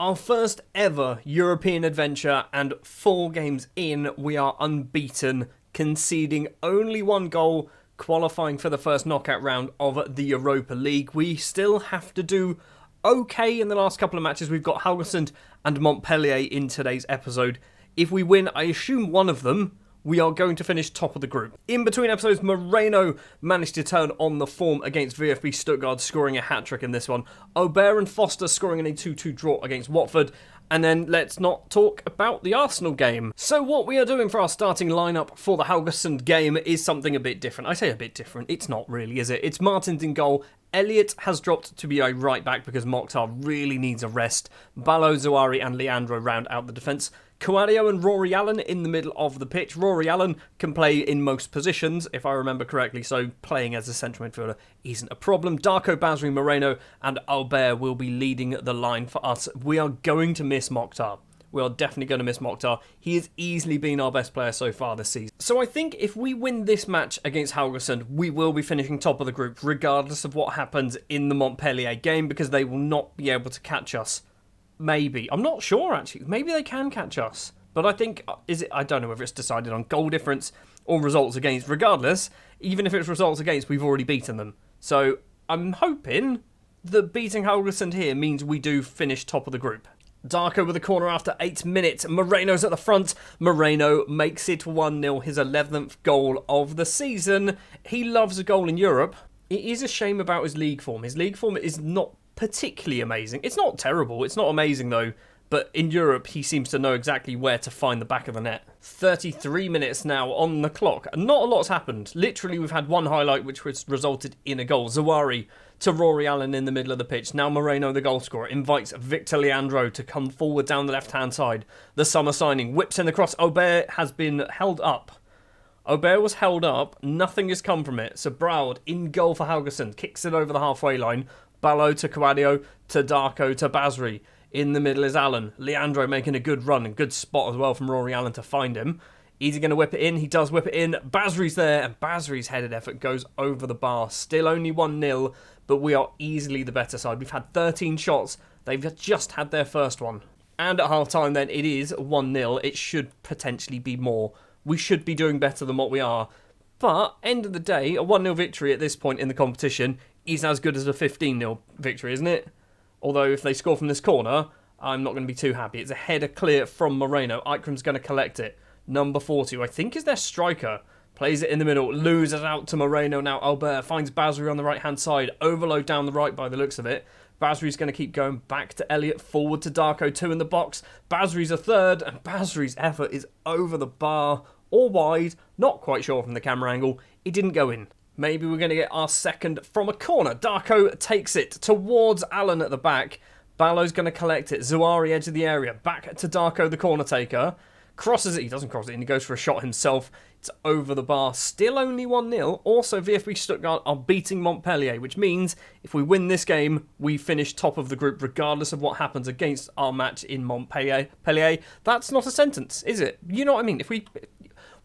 Our first ever European adventure, and 4 games in, we are unbeaten, conceding only 1 goal, qualifying for the first knockout round of the Europa League. We still have to do okay in the last couple of matches. We've got Haugesund and Montpellier in today's episode. If we win, I assume one of them, we are going to finish top of the group. In between episodes, Moreno managed to turn on the form against VfB Stuttgart, scoring a hat-trick in this one. Aubert and Foster scoring in a 2-2 draw against Watford. And then let's not talk about the Arsenal game. So what we are doing for our starting lineup for the Haugesund game is something a bit different. I say a bit different. It's not really, is it? It's Martins in goal. Elliot has dropped to be a right back because Mokhtar really needs a rest. Balo, Zawari and Leandro round out the defence. Coadio and Rory Allen in the middle of the pitch. Rory Allen can play in most positions, if I remember correctly, so playing as a central midfielder isn't a problem. Darko, Basri, Moreno and Aubert will be leading the line for us. We are going to miss Mokhtar. We are definitely going to miss Mokhtar. He has easily been our best player so far this season. So I think if we win this match against Haugesund, we will be finishing top of the group, regardless of what happens in the Montpellier game, because they will not be able to catch us. Maybe. I'm not sure, actually. Maybe they can catch us. But I think, I don't know whether it's decided on goal difference or results against. Regardless, even if it's results against, we've already beaten them. So I'm hoping that beating Haugesund here means we do finish top of the group. Darko with a corner after 8 minutes. Moreno's at the front. Moreno makes it 1-0, his 11th goal of the season. He loves a goal in Europe. It is a shame about his league form. His league form is not particularly amazing. It's not terrible. It's not amazing, though. But in Europe, he seems to know exactly where to find the back of the net. 33 minutes now on the clock. Not a lot's happened. Literally, we've had one highlight, which resulted in a goal. Zawari to Rory Allen in the middle of the pitch. Now Moreno, the goal scorer, invites Victor Leandro to come forward down the left-hand side. The summer signing whips in the cross. Aubert has been held up. Aubert was held up. Nothing has come from it. So Braud in goal for Haugesund. Kicks it over the halfway line. Balo to Coadio to Darko to Basri. In the middle is Allen. Leandro making a good run and good spot as well from Rory Allen to find him. Is he going to whip it in? He does whip it in. Basri's there, and Basri's headed effort goes over the bar. Still only 1-0, but we are easily the better side. We've had 13 shots. They've just had their first one. And at half-time then, it is 1-0. It should potentially be more. We should be doing better than what we are. But, end of the day, a 1-0 victory at this point in the competition is as good as a 15-0 victory, isn't it? Although if they score from this corner, I'm not going to be too happy. It's a header clear from Moreno. Ikram's going to collect it. Number 40, I think is their striker. Plays it in the middle, loses out to Moreno. Now Aubert finds Basri on the right-hand side. Overload down the right by the looks of it. Basri's going to keep going back to Elliot. Forward to Darko, 2 in the box. Basri's a third, and Basri's effort is over the bar or wide. Not quite sure from the camera angle. It didn't go in. Maybe we're going to get our second from a corner. Darko takes it towards Allen at the back. Balo's going to collect it. Zawari edge of the area. Back to Darko, the corner taker. Crosses it. He doesn't cross it, and he goes for a shot himself. It's over the bar. Still only 1-0. Also, VfB Stuttgart are beating Montpellier, which means if we win this game, we finish top of the group regardless of what happens against our match in Montpellier. That's not a sentence, is it? You know what I mean?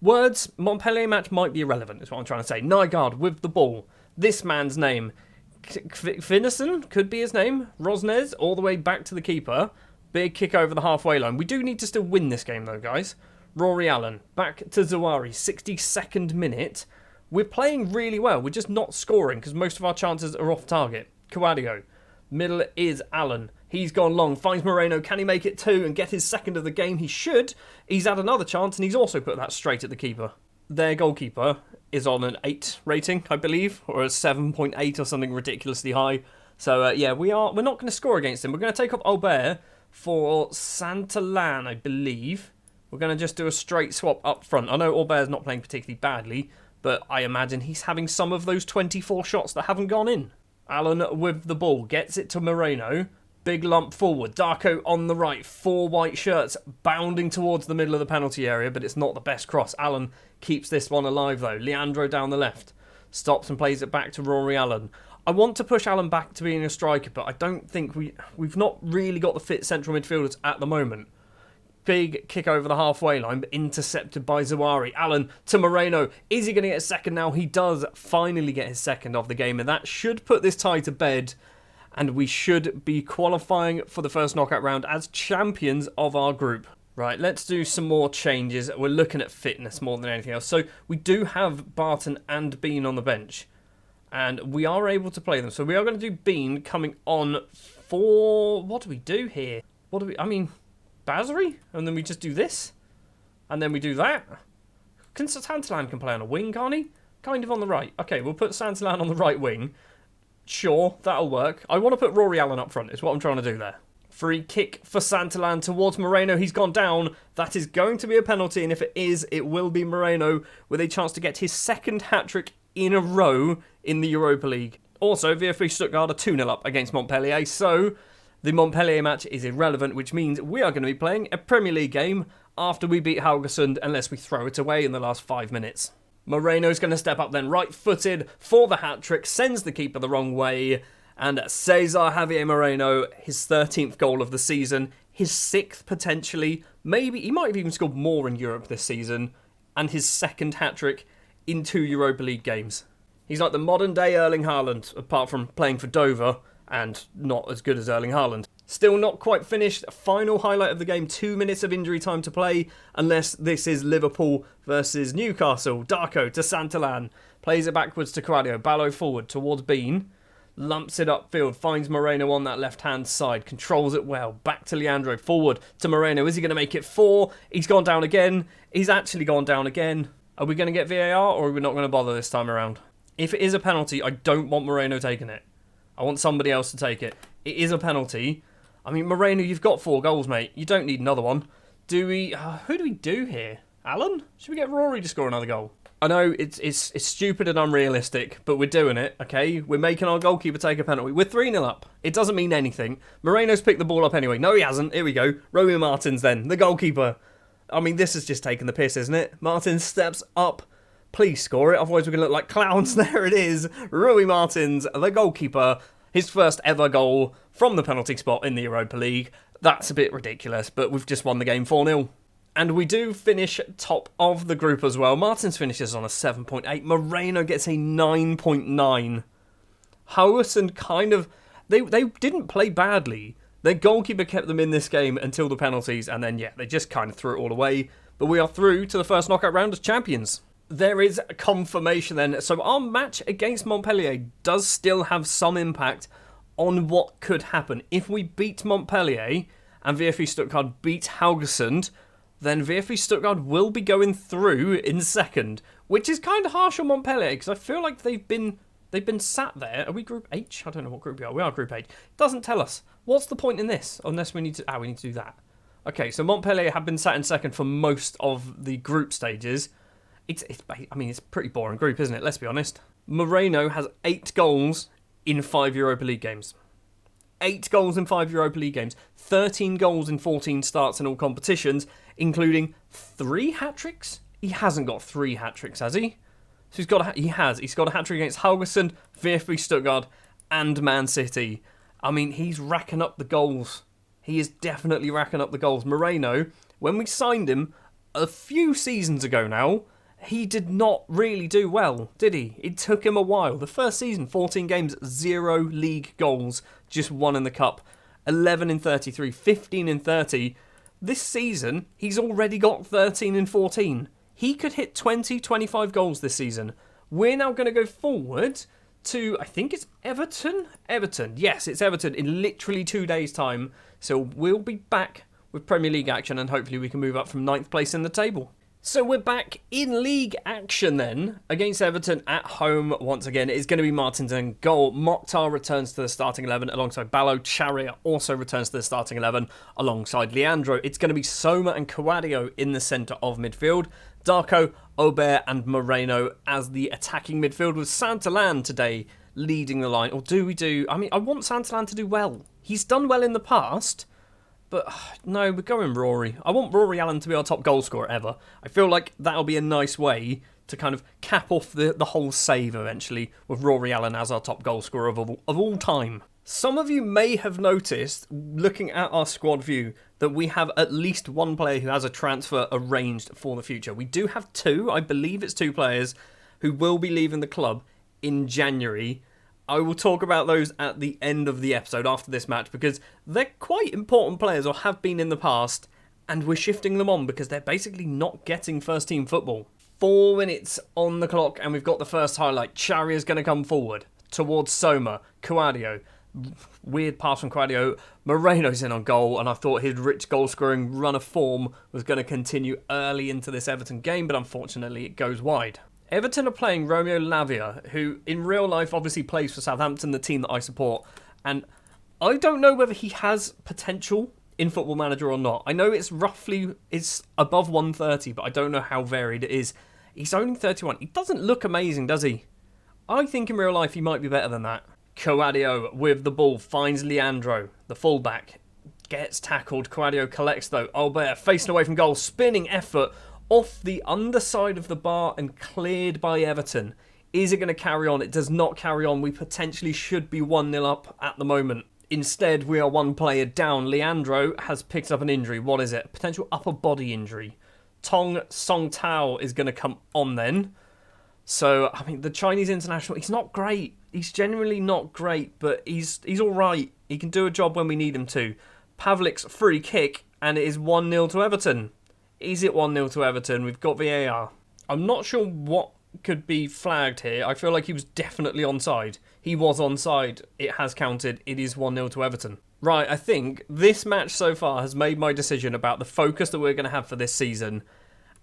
Words, Montpellier match might be irrelevant, is what I'm trying to say. Nygaard with the ball. This man's name. Finneson could be his name. Rosnes all the way back to the keeper. Big kick over the halfway line. We do need to still win this game though, guys. Rory Allen. Back to Zawari. 62nd minute. We're playing really well. We're just not scoring because most of our chances are off target. Coadio. Middle is Allen. He's gone long, finds Moreno. Can he make it 2 and get his second of the game? He should. He's had another chance and he's also put that straight at the keeper. Their goalkeeper is on an 8 rating, I believe, or a 7.8 or something ridiculously high. So, yeah, we're not going to score against him. We're going to take up Aubert for Santalan, I believe. We're going to just do a straight swap up front. I know Aubert's not playing particularly badly, but I imagine he's having some of those 24 shots that haven't gone in. Allen with the ball, gets it to Moreno. Big lump forward. Darko on the right. 4 white shirts bounding towards the middle of the penalty area, but it's not the best cross. Allen keeps this one alive, though. Leandro down the left. Stops and plays it back to Rory Allen. I want to push Allen back to being a striker, but I don't think we've not really got the fit central midfielders at the moment. Big kick over the halfway line, but intercepted by Zawari. Allen to Moreno. Is he going to get a second now? He does finally get his second of the game, and that should put this tie to bed. and we should be qualifying for the first knockout round as champions of our group. Right, let's do some more changes. We're looking at fitness more than anything else. So we do have Barton and Bean on the bench, and we are able to play them. So we are going to do Bean coming on for... What do we do here? Basri? And then we just do this? And then we do that? Santalan can play on a wing, can't he? Kind of on the right. Okay, we'll put Santalan on the right wing. Sure, that'll work. I want to put Rory Allen up front, is what I'm trying to do there. Free kick for Santalan towards Moreno. He's gone down. That is going to be a penalty, and if it is, it will be Moreno with a chance to get his second hat-trick in a row in the Europa League. Also, VfB Stuttgart are 2-0 up against Montpellier, so the Montpellier match is irrelevant, which means we are going to be playing a Premier League game after we beat Haugesund, unless we throw it away in the last 5 minutes. Moreno's going to step up then, right-footed for the hat-trick, sends the keeper the wrong way, and Cesar Javier Moreno, his 13th goal of the season, his 6th potentially, maybe, he might have even scored more in Europe this season, and his second hat-trick in 2 Europa League games. He's like the modern-day Erling Haaland, apart from playing for Dover, and not as good as Erling Haaland. Still not quite finished. Final highlight of the game, 2 minutes of injury time to play, unless this is Liverpool versus Newcastle. Darko to Santalan, plays it backwards to Quadio, Ballo forward towards Bean, lumps it upfield, finds Moreno on that left-hand side, controls it well, back to Leandro, forward to Moreno. Is he going to make it 4? He's gone down again. He's actually gone down again. Are we going to get VAR, or are we not going to bother this time around? If it is a penalty, I don't want Moreno taking it. I want somebody else to take it. It is a penalty. I mean, Moreno, you've got 4 goals, mate. You don't need another one. Do we... who do we do here? Alan? Should we get Rory to score another goal? I know it's stupid and unrealistic, but we're doing it, okay? We're making our goalkeeper take a penalty. We're 3-0 up. It doesn't mean anything. Moreno's picked the ball up anyway. No, he hasn't. Here we go. Romy Martins then, the goalkeeper. I mean, this is just taking the piss, isn't it? Martins steps up. Please score it, otherwise we're going to look like clowns. There it is. Rui Martins, the goalkeeper. His first ever goal from the penalty spot in the Europa League. That's a bit ridiculous, but we've just won the game 4-0. And we do finish top of the group as well. Martins finishes on a 7.8. Moreno gets a 9.9. Haugesund kind of... They didn't play badly. Their goalkeeper kept them in this game until the penalties, and then, yeah, they just kind of threw it all away. But we are through to the first knockout round as champions. There is confirmation then. So our match against Montpellier does still have some impact on what could happen. If we beat Montpellier and VfB Stuttgart beat Haugesund, then VfB Stuttgart will be going through in second, which is kind of harsh on Montpellier because I feel like they've been sat there. Are we Group H? I don't know what group we are. We are Group H. It doesn't tell us. What's the point in this? Unless we need to... we need to do that. Okay, so Montpellier have been sat in second for most of the group stages. It's pretty boring group, isn't it? Let's be honest. Moreno has 8 goals in 5 Europa League games. 8 goals in 5 Europa League games. 13 goals in 14 starts in all competitions, including 3 hat-tricks? He hasn't got 3 hat-tricks, has he? So he's got a hat-trick against Haugesund, VfB Stuttgart, and Man City. I mean, he's racking up the goals. He is definitely racking up the goals. Moreno, when we signed him a few seasons ago now, he did not really do well, did he? It took him a while. The first season, 14 games, 0 league goals, just 1 in the cup. 11 in 33, 15 in 30. This season, he's already got 13 in 14. He could hit 20, 25 goals this season. We're now going to go forward to, I think it's Everton? Everton, yes, it's Everton in literally 2 days' time. So we'll be back with Premier League action and hopefully we can move up from 9th place in the table. So we're back in league action then, against Everton at home once again. It's going to be Martins in goal. Mokhtar returns to the starting 11 alongside Ballo. Charia also returns to the starting 11 alongside Leandro. It's going to be Soma and Quadio in the centre of midfield. Darko, Aubert and Moreno as the attacking midfield, with Santalan today leading the line. Or do we do... I want Santalan to do well. He's done well in the past... But no, we're going Rory. I want Rory Allen to be our top goal scorer ever. I feel like that'll be a nice way to kind of cap off the whole save eventually, with Rory Allen as our top goal scorer of all time. Some of you may have noticed, looking at our squad view, that we have at least one player who has a transfer arranged for the future. We do have 2, I believe it's 2 players, who will be leaving the club in January. I will talk about those at the end of the episode after this match because they're quite important players or have been in the past, and we're shifting them on because they're basically not getting first team football. 4 minutes on the clock and we've got the first highlight. Charia's going to come forward towards Soma. Cuadio. Weird pass from Cuadio. Moreno's in on goal, and I thought his rich goal-scoring run of form was going to continue early into this Everton game, but unfortunately it goes wide. Everton are playing Romeo Lavia, who in real life obviously plays for Southampton, the team that I support, and I don't know whether he has potential in Football Manager or not. I know it's above 130, but I don't know how varied it is. He's only 31. He doesn't look amazing, does he? I think in real life he might be better than that. Cuadio with the ball finds Leandro, the fullback. Gets tackled. Cuadio collects though. Albert facing away from goal. Spinning effort off the underside of the bar and cleared by Everton. Is it going to carry on? It does not carry on. We potentially should be 1-0 up at the moment. Instead, we are one player down. Leandro has picked up an injury. What is it? Potential upper body injury. Tong Song Tao is going to come on then. So, I mean, the Chinese international, he's not great. He's genuinely not great, but he's all right. He can do a job when we need him to. Pavlik's free kick, and it is 1-0 to Everton. Is it 1-0 to Everton? We've got VAR. I'm not sure what could be flagged here. I feel like he was definitely onside. He was onside. It has counted. It is 1-0 to Everton. Right, I think this match so far has made my decision about the focus that we're going to have for this season.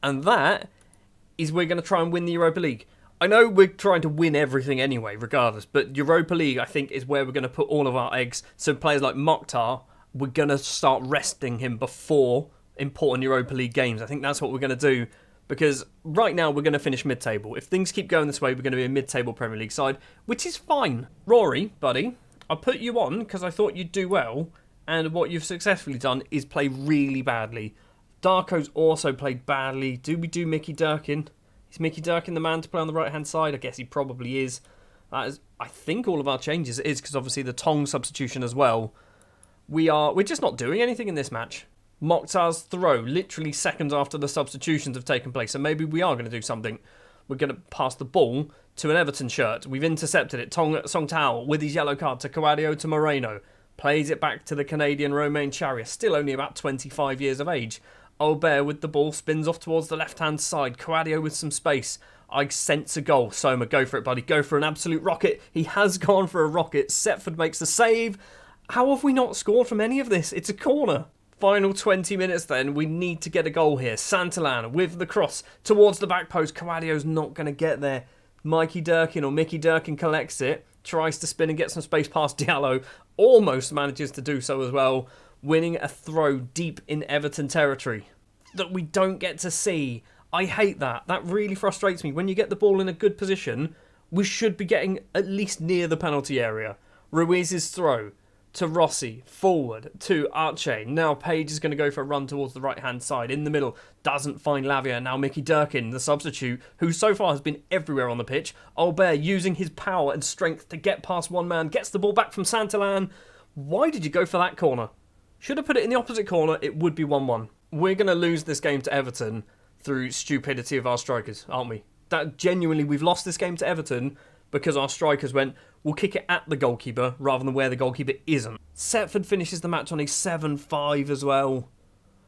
And that is we're going to try and win the Europa League. I know we're trying to win everything anyway, regardless. But Europa League, I think, is where we're going to put all of our eggs. So players like Mokhtar, we're going to start resting him before important Europa League games. I think that's what we're going to do. Because right now we're going to finish mid-table. If things keep going this way, we're going to be a mid-table Premier League side, which is fine. Rory, buddy, I put you on because I thought you'd do well. And what you've successfully done is play really badly. Darko's also played badly. Do we do Mickey Durkin? Is Mickey Durkin the man to play on the right-hand side? I guess he probably is. That is, I think all of our changes it is because obviously the Tong substitution as well. We're just not doing anything in this match. Mokhtar's throw, literally seconds after the substitutions have taken place. So maybe we are going to do something. We're going to pass the ball to an Everton shirt. We've intercepted it. Song Tao with his yellow card to Cuadio to Moreno. Plays it back to the Canadian Romain Charia, still only about 25 years of age. Albert with the ball, spins off towards the left-hand side. Cuadio with some space. I sense a goal. Soma, go for it, buddy. Go for an absolute rocket. He has gone for a rocket. Setford makes the save. How have we not scored from any of this? It's a corner. Final 20 minutes then. We need to get a goal here. Santalan with the cross towards the back post. Cuadio's not going to get there. Mickey Durkin collects it. Tries to spin and get some space past Diallo. Almost manages to do so as well. Winning a throw deep in Everton territory that we don't get to see. I hate that. That really frustrates me. When you get the ball in a good position, we should be getting at least near the penalty area. Ruiz's throw to Rossi, forward to Arche. Now Page is going to go for a run towards the right-hand side. In the middle, doesn't find Lavia. Now Mickey Durkin, the substitute, who so far has been everywhere on the pitch. Albert using his power and strength to get past one man. Gets the ball back from Santalan. Why did you go for that corner? Should have put it in the opposite corner. It would be 1-1. We're going to lose this game to Everton through stupidity of our strikers, aren't we? That genuinely, we've lost this game to Everton because our strikers went, we'll kick it at the goalkeeper rather than where the goalkeeper isn't. Setford finishes the match on a 7-5 as well.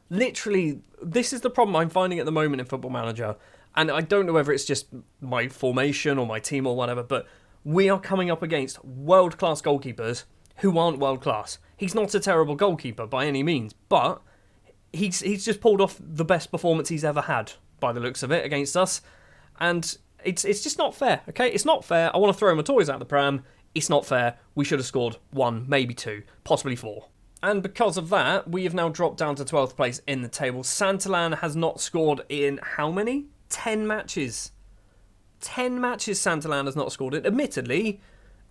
Literally, this is the problem I'm finding at the moment in Football Manager. And I don't know whether it's just my formation or my team or whatever, but we are coming up against world-class goalkeepers who aren't world-class. He's not a terrible goalkeeper by any means, but he's just pulled off the best performance he's ever had, by the looks of it, against us. And it's just not fair, okay? It's not fair. I want to throw my toys out the pram. It's not fair. We should have scored 1, maybe 2, possibly 4. And because of that, we have now dropped down to 12th place in the table. Santalan has not scored in how many? 10 matches. 10 matches Santalan has not scored in. Admittedly,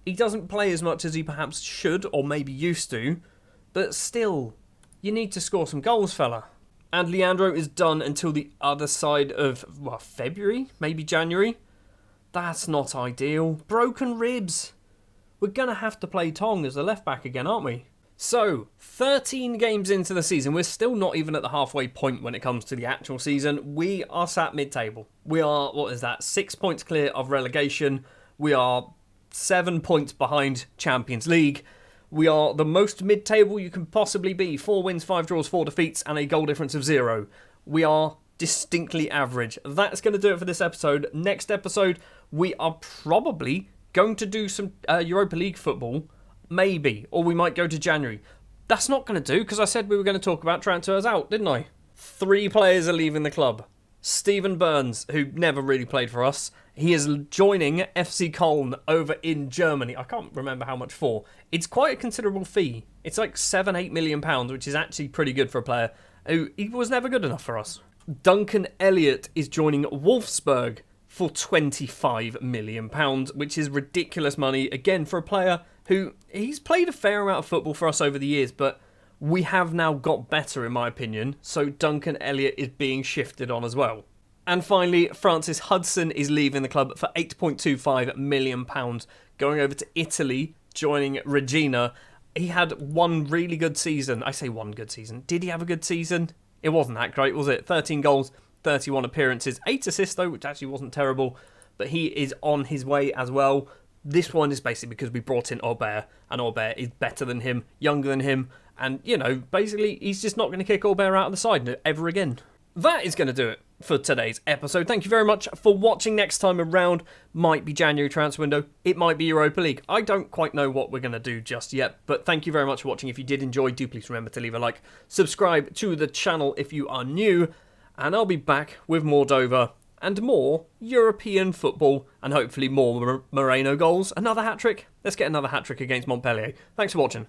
he doesn't play as much as he perhaps should or maybe used to, but still, you need to score some goals, fella. And Leandro is done until the other side of, February? Maybe January? That's not ideal. Broken ribs. We're going to have to play Tong as the left-back again, aren't we? So, 13 games into the season. We're still not even at the halfway point when it comes to the actual season. We are sat mid-table. We are, 6 points clear of relegation. We are 7 points behind Champions League. We are the most mid-table you can possibly be. 4 wins, 5 draws, 4 defeats, and a goal difference of 0. We are distinctly average. That's going to do it for this episode. Next episode, we are probably going to do some Europa League football. Maybe. Or we might go to January. That's not going to do, because I said we were going to talk about transfers out, didn't I? 3 players are leaving the club. Stephen Burns, who never really played for us, he is joining FC Köln over in Germany. I can't remember how much for. It's quite a considerable fee. It's like £7-8 million, which is actually pretty good for a player who he was never good enough for us. Duncan Elliott is joining Wolfsburg for £25 million, which is ridiculous money, again, for a player who he's played a fair amount of football for us over the years, but we have now got better, in my opinion, so Duncan Elliott is being shifted on as well. And finally, Francis Hudson is leaving the club for £8.25 million, going over to Italy, joining Regina. He had one really good season. I say one good season. Did he have a good season? It wasn't that great, was it? 13 goals, 31 appearances, 8 assists though, which actually wasn't terrible, but he is on his way as well. This one is basically because we brought in Aubert, and Aubert is better than him, younger than him, and, you know, basically he's just not going to kick Aubert out of the side ever again. That is going to do it for today's episode. Thank you very much for watching. Next time around might be January transfer window. It might be Europa League. I don't quite know what we're going to do just yet, but thank you very much for watching. If you did enjoy, do please remember to leave a like, subscribe to the channel if you are new, and I'll be back with more Dover and more European football, and hopefully more Moreno goals. Another hat-trick? Let's get another hat-trick against Montpellier. Thanks for watching.